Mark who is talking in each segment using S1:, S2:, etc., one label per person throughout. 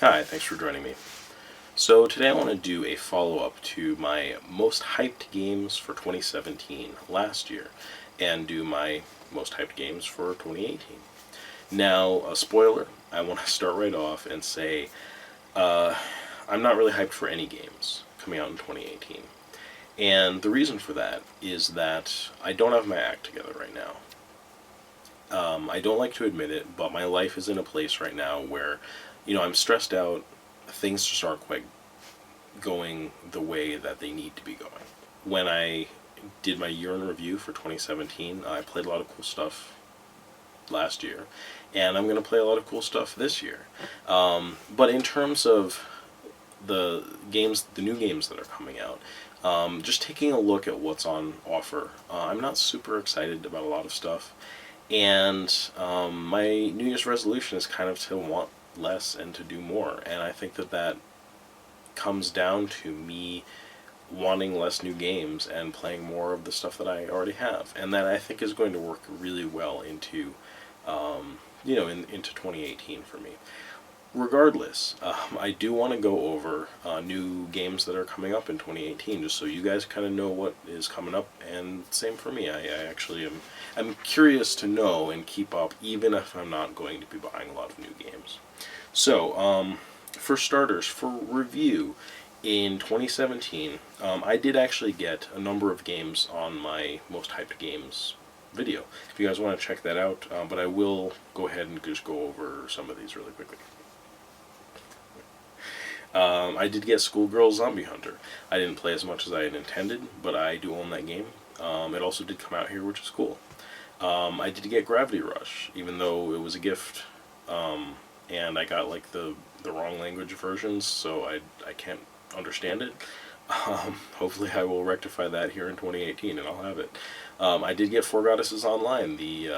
S1: Hi, thanks for joining me. So today I want to do a follow-up to my most hyped games for 2017 last year, and do my most hyped games for 2018. Now, a spoiler, I want to start right off and say I'm not really hyped for any games coming out in 2018. And the reason for that is that I don't have my act together right now. I don't like to admit it, but my life is in a place right now where, I'm stressed out. Things just aren't quite going the way that they need to be going. When I did my year in review for 2017, I played a lot of cool stuff last year, and I'm going to play a lot of cool stuff this year. But in terms of the games, the new games that are coming out, just taking a look at what's on offer, I'm not super excited about a lot of stuff. And my New Year's resolution is kind of to want less and to do more. And I think that comes down to me wanting less new games and playing more of the stuff that I already have. And that I think is going to work really well into, into 2018 for me. Regardless, I do want to go over new games that are coming up in 2018, just so you guys kind of know what is coming up. And same for me. I actually I'm curious to know and keep up, even if I'm not going to be buying a lot of new games. So, for starters, for review in 2017, I did actually get a number of games on my most hyped games video. If you guys want to check that out, but I will go ahead and just go over some of these really quickly. I did get Schoolgirl Zombie Hunter. I didn't play as much as I had intended, but I do own that game. It also did come out here, which is cool. I did get Gravity Rush, even though it was a gift, and I got like the wrong language versions, so I can't understand it. Hopefully I will rectify that here in 2018, and I'll have it. I did get Four Goddesses Online, the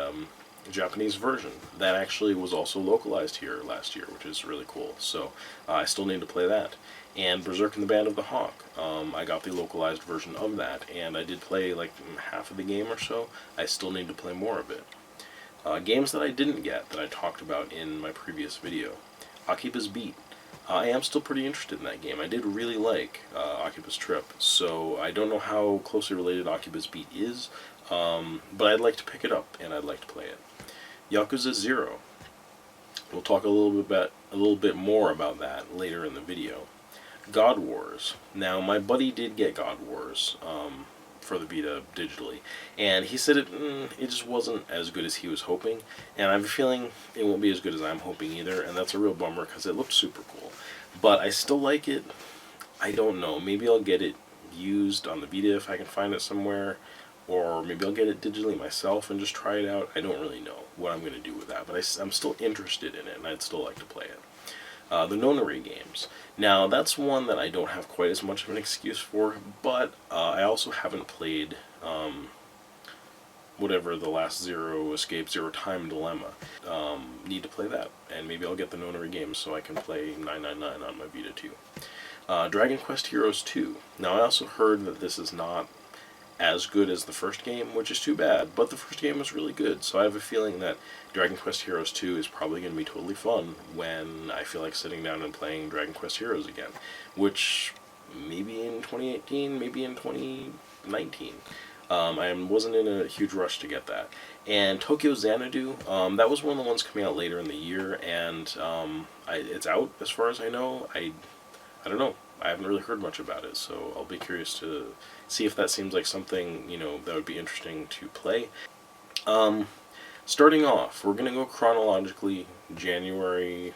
S1: Japanese version. That actually was also localized here last year, which is really cool. So I still need to play that. And Berserk and the Band of the Hawk. I got the localized version of that, and I did play like half of the game or so. I still need to play more of it. Games that I didn't get that I talked about in my previous video. Akiba's Beat. I am still pretty interested in that game. I did really like Akiba's Trip, so I don't know how closely related Akiba's Beat is, but I'd like to pick it up and I'd like to play it. Yakuza 0. We'll talk a little bit more about that later in the video. God Wars. Now, my buddy did get God Wars for the Vita digitally, and he said it just wasn't as good as he was hoping, and I have a feeling it won't be as good as I'm hoping either, and that's a real bummer because it looked super cool. But I still like it. I don't know. Maybe I'll get it used on the Vita if I can find it somewhere, or maybe I'll get it digitally myself and just try it out. I don't really know what I'm going to do with that, but I'm still interested in it, and I'd still like to play it. The Nonary games. Now, that's one that I don't have quite as much of an excuse for, but I also haven't played whatever the Last Zero Escape, Zero Time Dilemma. Need to play that, and maybe I'll get the Nonary games so I can play 999 on my Vita too. Dragon Quest Heroes 2. Now, I also heard that this is not as good as the first game, which is too bad, but the first game was really good, so I have a feeling that Dragon Quest Heroes 2 is probably going to be totally fun when I feel like sitting down and playing Dragon Quest Heroes again, which maybe in 2018, maybe in 2019. I wasn't in a huge rush to get that. And Tokyo Xanadu, that was one of the ones coming out later in the year, and it's out as far as I know. I don't know. I haven't really heard much about it, so I'll be curious to see if that seems like something, that would be interesting to play. Starting off, we're going to go chronologically. January,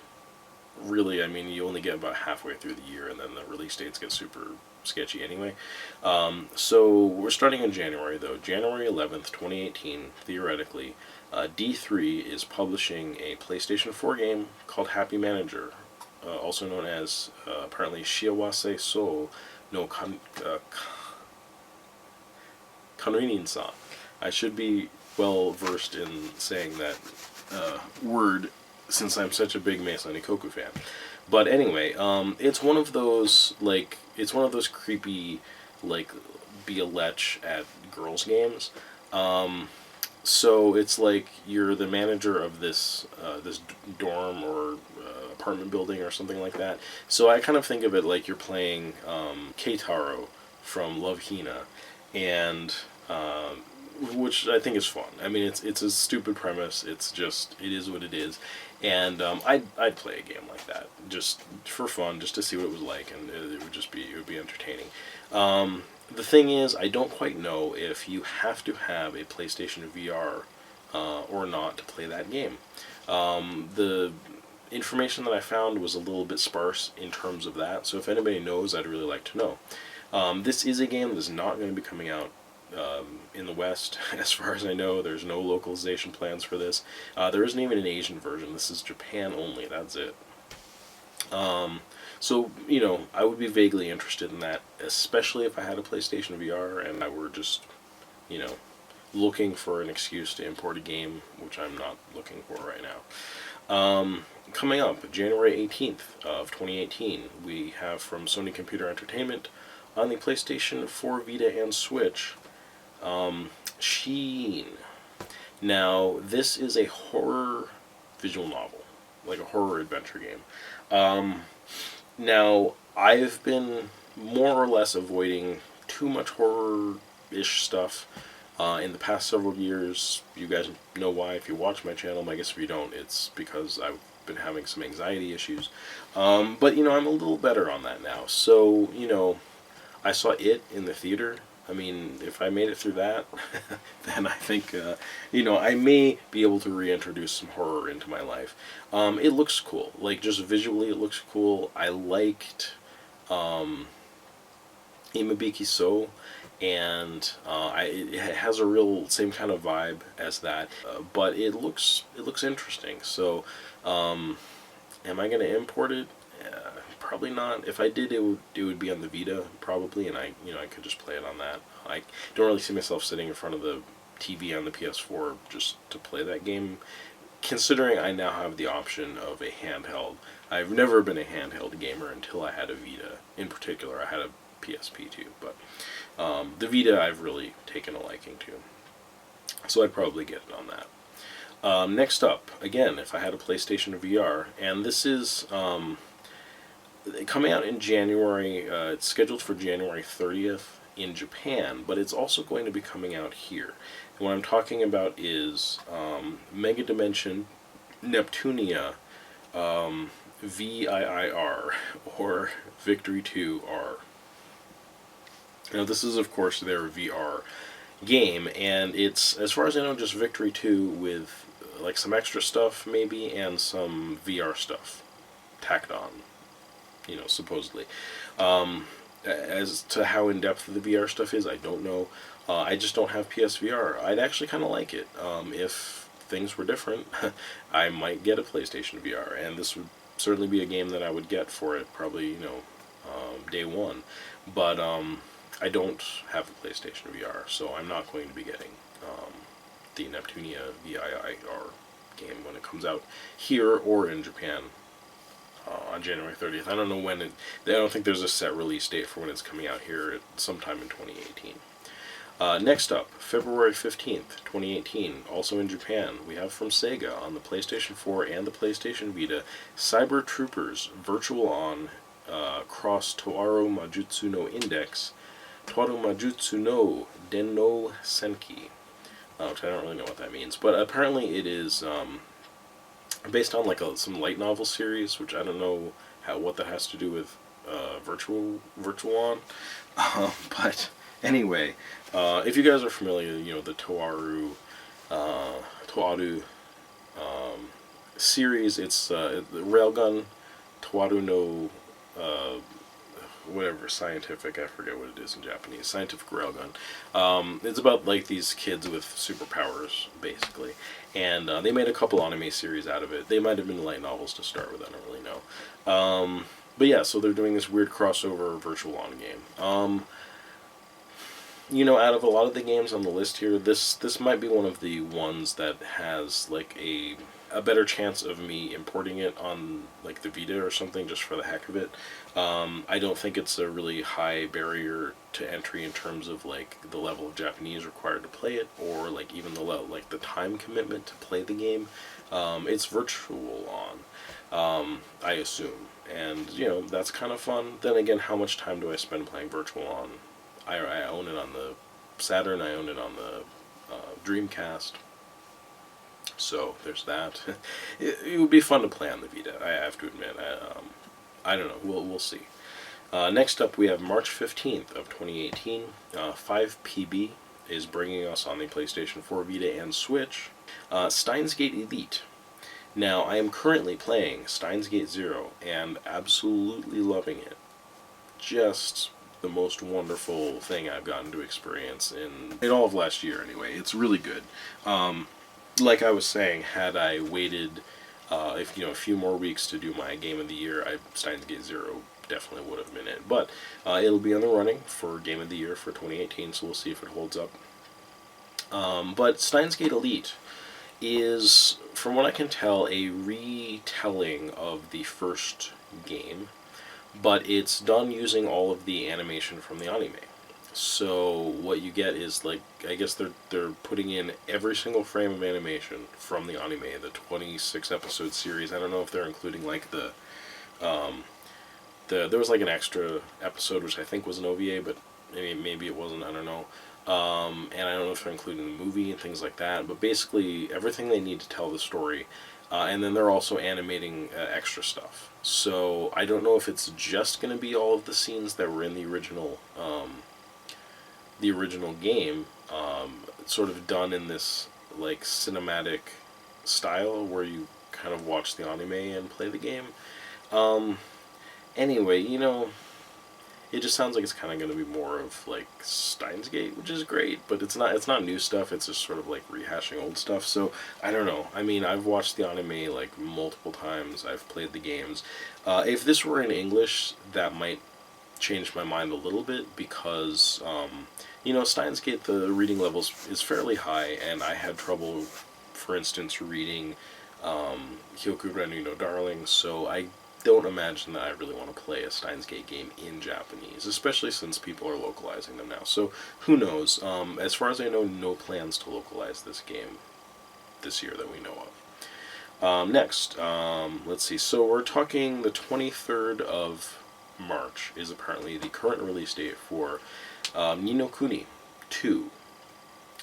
S1: really, I mean, you only get about halfway through the year, and then the release dates get super sketchy anyway. So we're starting in January, though. January 11th, 2018, theoretically, D3 is publishing a PlayStation 4 game called Happy Manager, also known as, apparently, Shiawase So no Kanrinin-san. I should be well versed in saying that word since I'm such a big Meisani Koku fan. But anyway, it's one of those creepy, like, be a lech at girls games. So it's like you're the manager of this dorm or apartment building or something like that. So I kind of think of it like you're playing Keitaro from Love Hina, and which I think is fun. I mean, it's a stupid premise. It's just it is what it is, and I'd play a game like that just for fun, just to see what it was like, and it would be entertaining. The thing is, I don't quite know if you have to have a PlayStation VR or not to play that game. The information that I found was a little bit sparse in terms of that, so if anybody knows, I'd really like to know. This is a game that's not going to be coming out in the West, as far as I know. There's no localization plans for this. There isn't even an Asian version. This is Japan only. That's it. So, I would be vaguely interested in that, especially if I had a PlayStation VR and I were just, you know, looking for an excuse to import a game, which I'm not looking for right now. Coming up, January 18th of 2018, we have from Sony Computer Entertainment on the PlayStation 4, Vita, and Switch, Sheen. Now, this is a horror visual novel, like a horror adventure game. Now, I've been more or less avoiding too much horror-ish stuff in the past several years. You guys know why if you watch my channel. I guess if you don't, it's because I've been having some anxiety issues. But, I'm a little better on that now. So, I saw it in the theater. I mean, if I made it through that, then I think, I may be able to reintroduce some horror into my life. It looks cool. Like, just visually, it looks cool. I liked Imabiki So, and it has a real same kind of vibe as that. But it looks interesting. So, am I going to import it? Probably not. If I did, it would be on the Vita probably, and I could just play it on that. I don't really see myself sitting in front of the TV on the PS4 just to play that game. Considering I now have the option of a handheld, I've never been a handheld gamer until I had a Vita. In particular, I had a PSP too, but the Vita I've really taken a liking to. So I'd probably get it on that. Next up, again, if I had a PlayStation VR, and this is coming out in January. It's scheduled for January 30th in Japan, but it's also going to be coming out here. And what I'm talking about is Mega Dimension Neptunia VIIR, or Victory 2R. Now, this is, of course, their VR game, and it's, as far as I know, just Victory 2 with like some extra stuff, maybe, and some VR stuff tacked on, supposedly. As to how in-depth the VR stuff is, I don't know. I just don't have PSVR. I'd actually kind of like it. If things were different, I might get a PlayStation VR, and this would certainly be a game that I would get for it, probably, day one. But I don't have a PlayStation VR, so I'm not going to be getting the Neptunia VIIR game when it comes out here or in Japan on January 30th. I don't know when I don't think there's a set release date for when it's coming out here, sometime in 2018. Next up, February 15th, 2018, also in Japan, we have from Sega on the PlayStation 4 and the PlayStation Vita, Cyber Troopers Virtual On Cross Toaru Majutsu no Index, Toaru Majutsu no Denno Senki, which I don't really know what that means, but apparently it is based on like some light novel series, which I don't know what that has to do with virtual on. But anyway, if you guys are familiar, the Toaru series, it's the Railgun Toaru no whatever, scientific, I forget what it is in Japanese, scientific railgun. It's about like these kids with superpowers, basically, and they made a couple anime series out of it. They might have been light novels to start with, I don't really know. But yeah, so they're doing this weird crossover virtual on game. Out of a lot of the games on the list here, this might be one of the ones that has like a better chance of me importing it on like the Vita or something just for the heck of it. I don't think it's a really high barrier to entry in terms of like the level of Japanese required to play it, or like even the like the time commitment to play the game. It's virtual on, I assume, and that's kind of fun. Then again, how much time do I spend playing virtual on? I own it on the Saturn. I own it on the Dreamcast. So there's that. It would be fun to play on the Vita, I have to admit. I don't know. We'll see. Next up, we have March 15th of 2018. 5PB is bringing us on the PlayStation 4, Vita, and Switch. Steins Gate Elite. Now, I am currently playing Steins Gate 0 and absolutely loving it. Just the most wonderful thing I've gotten to experience in all of last year, anyway. It's really good. Like I was saying, had I waited if a few more weeks to do my Game of the Year, Steins Gate 0 definitely would have been it. But it'll be on the running for Game of the Year for 2018, so we'll see if it holds up. But Steins Gate Elite is, from what I can tell, a retelling of the first game, but it's done using all of the animation from the anime. So what you get is, like, I guess they're putting in every single frame of animation from the anime, the 26 episode series. I don't know if they're including like there was like an extra episode which I think was an OVA, but maybe it wasn't. I don't know. And I don't know if they're including the movie and things like that. But basically everything they need to tell the story, and then they're also animating extra stuff. So I don't know if it's just going to be all of the scenes that were in the original game, sort of done in this like cinematic style where you kind of watch the anime and play the game. Anyway, it just sounds like it's kind of going to be more of like Steins Gate, which is great, but it's not new stuff. It's just sort of like rehashing old stuff. So I don't know. I mean, I've watched the anime like multiple times. I've played the games. If this were in English, that might change my mind a little bit, because Steins Gate, the reading levels is fairly high, and I had trouble, for instance, reading Hyoku Renu no Darling, so I don't imagine that I really want to play a Steins Gate game in Japanese, especially since people are localizing them now. So who knows? As far as I know, no plans to localize this game this year that we know of. Next, let's see. So we're talking the 23rd of March is apparently the current release date for Ni no Kuni 2.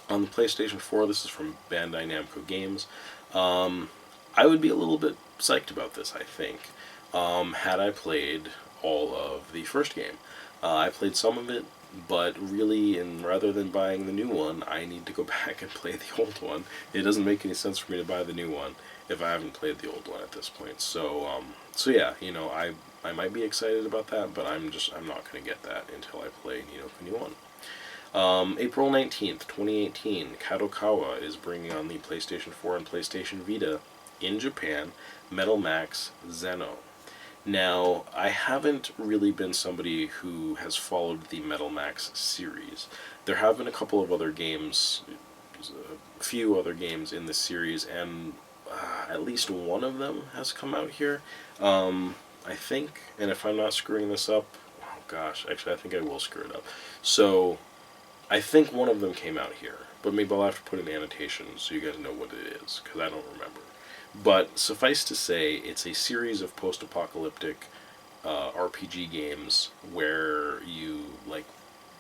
S1: On the PlayStation 4, this is from Bandai Namco Games. I would be a little bit psyched about this, I think, had I played all of the first game. I played some of it, but really, rather than buying the new one, I need to go back and play the old one. It doesn't make any sense for me to buy the new one if I haven't played the old one at this point. So yeah, I might be excited about that, but I'm not going to get that until I play Ni no Kuni 1. April 19th, 2018, Kadokawa is bringing on the PlayStation 4 and PlayStation Vita in Japan, Metal Max Zeno. Now, I haven't really been somebody who has followed the Metal Max series. There have been a couple of other games, a few other games in this series, and at least one of them has come out here. I think, and if I'm not screwing this up, oh gosh, actually I think I will screw it up. So, I think one of them came out here, but maybe I'll have to put an annotation so you guys know what it is, because I don't remember. But suffice to say, it's a series of post-apocalyptic RPG games where you like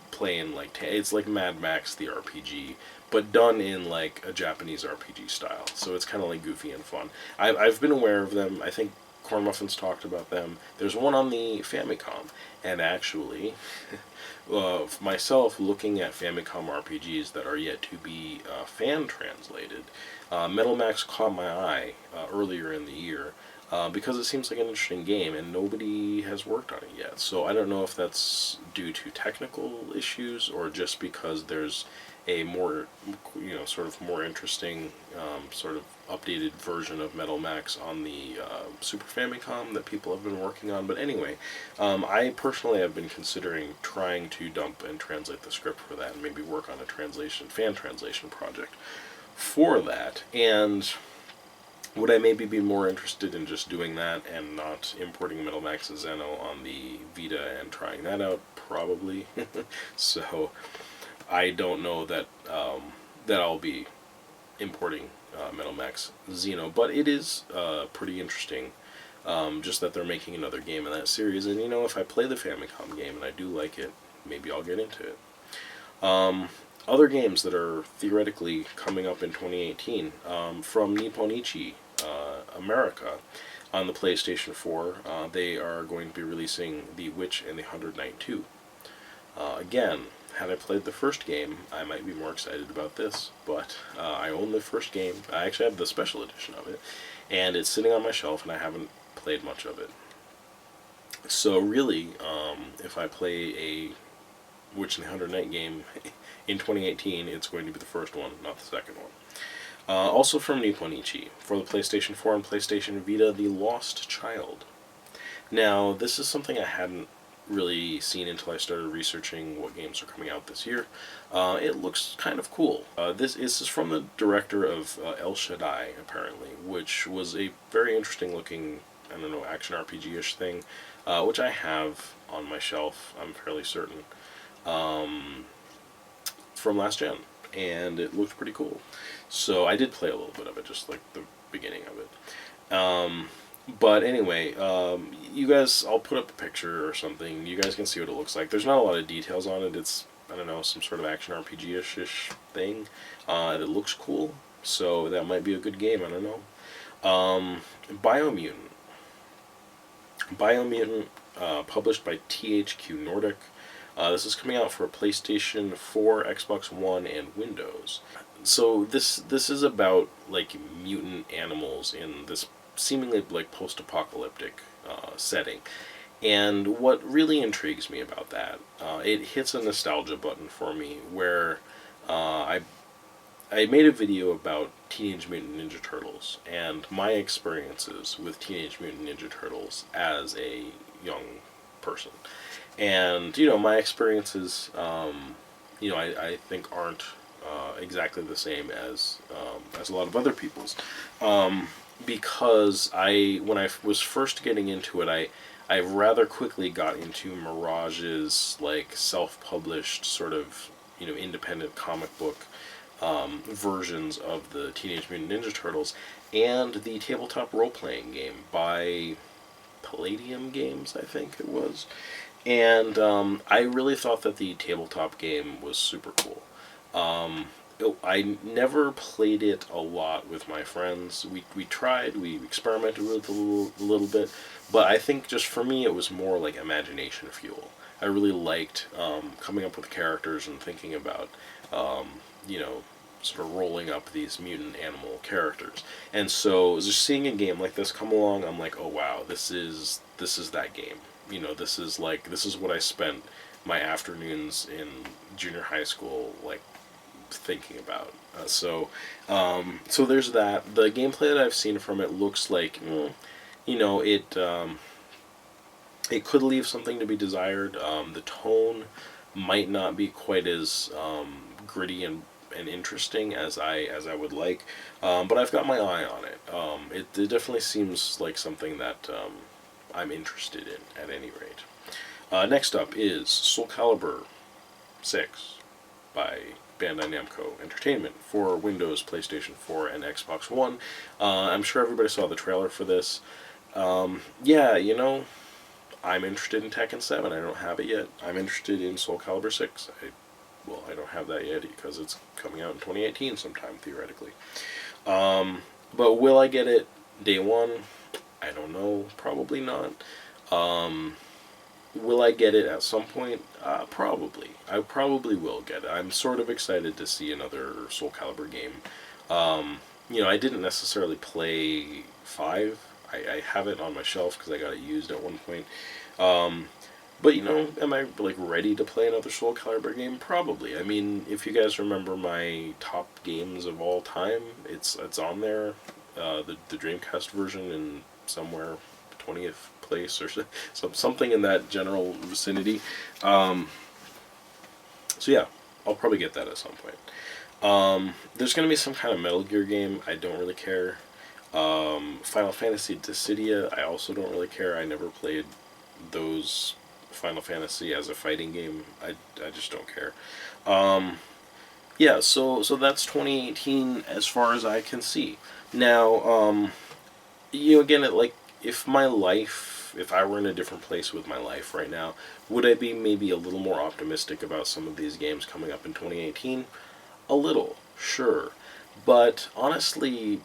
S1: play in like it's like Mad Max the RPG, but done in like a Japanese RPG style. So it's kind of like goofy and fun. I've been aware of them. I think Corn Muffins talked about them. There's one on the Famicom, and actually, myself looking at Famicom RPGs that are yet to be fan translated, Metal Max caught my eye earlier in the year because it seems like an interesting game, and nobody has worked on it yet. So I don't know if that's due to technical issues or just because there's a more, sort of more interesting, sort of updated version of Metal Max on the Super Famicom that people have been working on. But anyway, I personally have been considering trying to dump and translate the script for that and maybe work on a fan translation project for that. And Would I maybe be more interested in just doing that and not importing Metal Max Zeno on the Vita and trying that out? Probably. So I don't know that that I'll be importing Metal Max Xeno, but it is pretty interesting. Just that they're making another game in that series, and if I play the Famicom game and I do like it, maybe I'll get into it. Other games that are theoretically coming up in 2018 from Nipponichi America on the PlayStation 4, they are going to be releasing The Witch and the Hundred Knight 2. Again, had I played the first game, I might be more excited about this, but I own the first game. I actually have the special edition of it, and it's sitting on my shelf, and I haven't played much of it. So really, if I play a Witch and the Hundred Knight game in 2018, it's going to be the first one, not the second one. Also from Nipponichi, for the PlayStation 4 and PlayStation Vita, The Lost Child. Now, this is something I hadn't really seen until I started researching what games are coming out this year. It looks kind of cool. This is from the director of El Shaddai, apparently, which was a very interesting looking, I don't know, action RPG-ish thing, which I have on my shelf, I'm fairly certain, from last gen, and it looked pretty cool. So I did play a little bit of it, just like the beginning of it. But anyway, you guys, I'll put up a picture or something. You guys can see what it looks like. There's not a lot of details on it. It's, I don't know, some sort of action RPG-ish thing. It looks cool, so that might be a good game. I don't know. Biomutant. Biomutant, published by THQ Nordic. This is coming out for PlayStation 4, Xbox One, and Windows. So this is about like mutant animals in this seemingly like post-apocalyptic setting, and what really intrigues me about that, it hits a nostalgia button for me where I made a video about Teenage Mutant Ninja Turtles and my experiences with Teenage Mutant Ninja Turtles as a young person. And, my experiences, I think aren't exactly the same as a lot of other people's. Because when I was first getting into it, I rather quickly got into Mirage's, like, self-published sort of, independent comic book versions of the Teenage Mutant Ninja Turtles and the tabletop role-playing game by Palladium Games, I think it was. And I really thought that the tabletop game was super cool. I never played it a lot with my friends. We tried, we experimented with it a little bit, but I think just for me it was more like imagination fuel. I really liked coming up with characters and thinking about, sort of rolling up these mutant animal characters. And so just seeing a game like this come along, I'm like, oh wow, this is that game. This is what I spent my afternoons in junior high school, like, thinking about. So there's that. The gameplay that I've seen from it looks like, it could leave something to be desired. The tone might not be quite as gritty and interesting as I would like, but I've got my eye on it. It definitely seems like something that I'm interested in, at any rate. Next up is Soul Calibur 6 by Bandai Namco Entertainment for Windows, PlayStation 4, and Xbox One. I'm sure everybody saw the trailer for this. Yeah, I'm interested in Tekken 7. I don't have it yet. I'm interested in Soul Calibur 6. I don't have that yet because it's coming out in 2018 sometime, theoretically. But will I get it day one? I don't know. Probably not. Will I get it at some point? Probably. I probably will get it. I'm sort of excited to see another Soul Calibur game. I didn't necessarily play 5. I have it on my shelf because I got it used at one point. But, am I, like, ready to play another Soul Calibur game? Probably. I mean, if you guys remember my top games of all time, it's on there. The Dreamcast version in somewhere 20th place or something in that general vicinity. So yeah, I'll probably get that at some point. There's going to be some kind of Metal Gear game. I don't really care. Final Fantasy Dissidia, I also don't really care. I never played those Final Fantasy as a fighting game. I just don't care. Yeah, so that's 2018 as far as I can see. Now, again, if I were in a different place with my life right now, would I be maybe a little more optimistic about some of these games coming up in 2018? A little, sure. But honestly,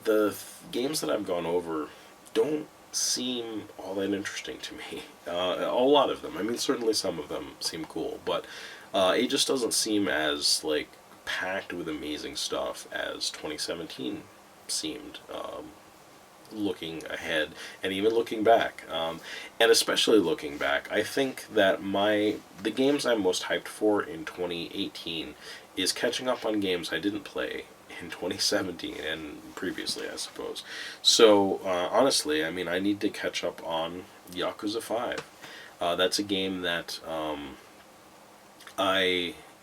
S1: the games that I've gone over don't seem all that interesting to me. A lot of them. I mean, certainly some of them seem cool, but it just doesn't seem as like packed with amazing stuff as 2017 seemed. Looking ahead and even looking back, and especially looking back, I think that the games I'm most hyped for in 2018 is catching up on games I didn't play in 2017 and previously, I suppose. So honestly, I mean, I need to catch up on Yakuza 5. That's a game that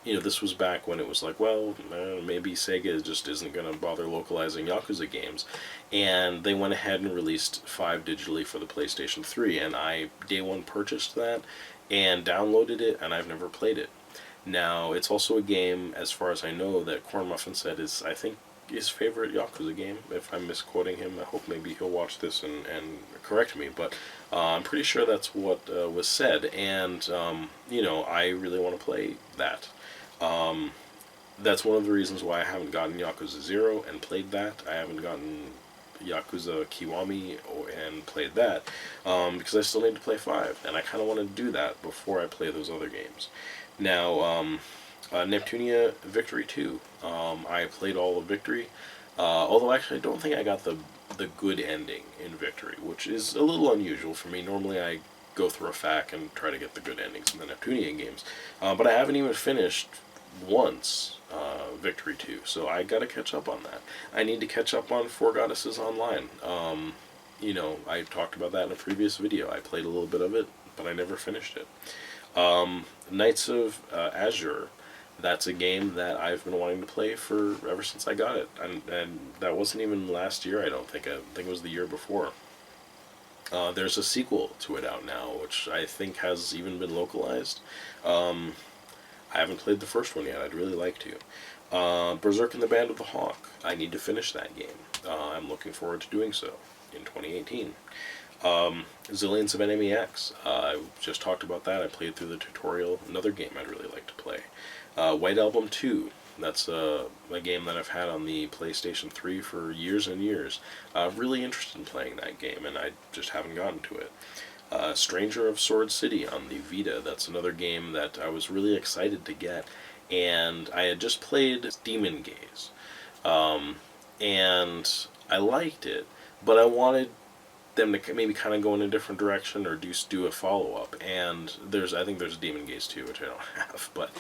S1: this was back when it was like, well, maybe Sega just isn't going to bother localizing Yakuza games. And they went ahead and released 5 digitally for the PlayStation 3, and I, day one, purchased that and downloaded it, and I've never played it. Now, it's also a game, as far as I know, that Corn Muffin said is, I think, his favorite Yakuza game. If I'm misquoting him, I hope maybe he'll watch this and correct me, but I'm pretty sure that's what was said, and, I really want to play that. That's one of the reasons why I haven't gotten Yakuza 0 and played that. I haven't gotten Yakuza Kiwami and played that, because I still need to play 5, and I kind of want to do that before I play those other games. Now, Neptunia Victory 2. I played all of Victory, although actually I don't think I got the good ending in Victory, which is a little unusual for me. Normally I go through a FAQ and try to get the good endings in the Neptunian games, but I haven't even finished once Victory 2, so I gotta catch up on that. I need to catch up on Four Goddesses Online. I talked about that in a previous video. I played a little bit of it, but I never finished it. Knights of Azure. That's a game that I've been wanting to play for ever since I got it, and that wasn't even last year. I don't think. I think it was the year before. There's a sequel to it out now, which I think has even been localized. I haven't played the first one yet. I'd really like to. Berserk and the Band of the Hawk. I need to finish that game. I'm looking forward to doing so in 2018. Zillions of Enemy X. I just talked about that. I played through the tutorial. Another game I'd really like to play. White Album 2. That's a game that I've had on the PlayStation 3 for years and years. I'm really interested in playing that game, and I just haven't gotten to it. Stranger of Sword City on the Vita. That's another game that I was really excited to get, and I had just played Demon Gaze, and I liked it, but I wanted them to maybe kind of go in a different direction or do a follow-up, and I think there's Demon Gaze 2, which I don't have, but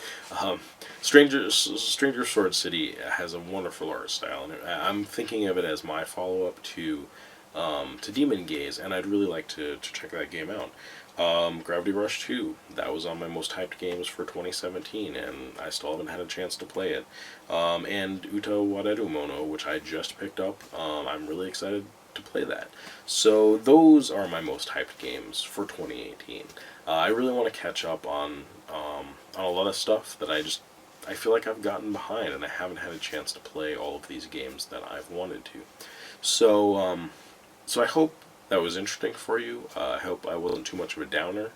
S1: Stranger Sword City has a wonderful art style, and I'm thinking of it as my follow-up to Demon Gaze, and I'd really like to check that game out. Gravity Rush 2, that was on my most hyped games for 2017, and I still haven't had a chance to play it. And Uta Wareru Mono, which I just picked up. I'm really excited to play that. So those are my most hyped games for 2018. I really want to catch up on a lot of stuff that I feel like I've gotten behind, and I haven't had a chance to play all of these games that I've wanted to. So, so I hope that was interesting for you. I hope I wasn't too much of a downer.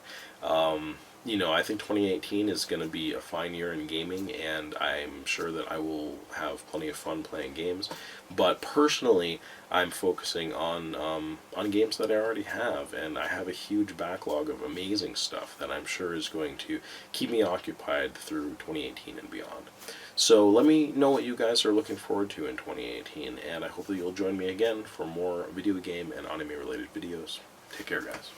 S1: I think 2018 is going to be a fine year in gaming, and I'm sure that I will have plenty of fun playing games. But personally, I'm focusing on games that I already have, and I have a huge backlog of amazing stuff that I'm sure is going to keep me occupied through 2018 and beyond. So let me know what you guys are looking forward to in 2018, and I hope that you'll join me again for more video game and anime related videos. Take care, guys.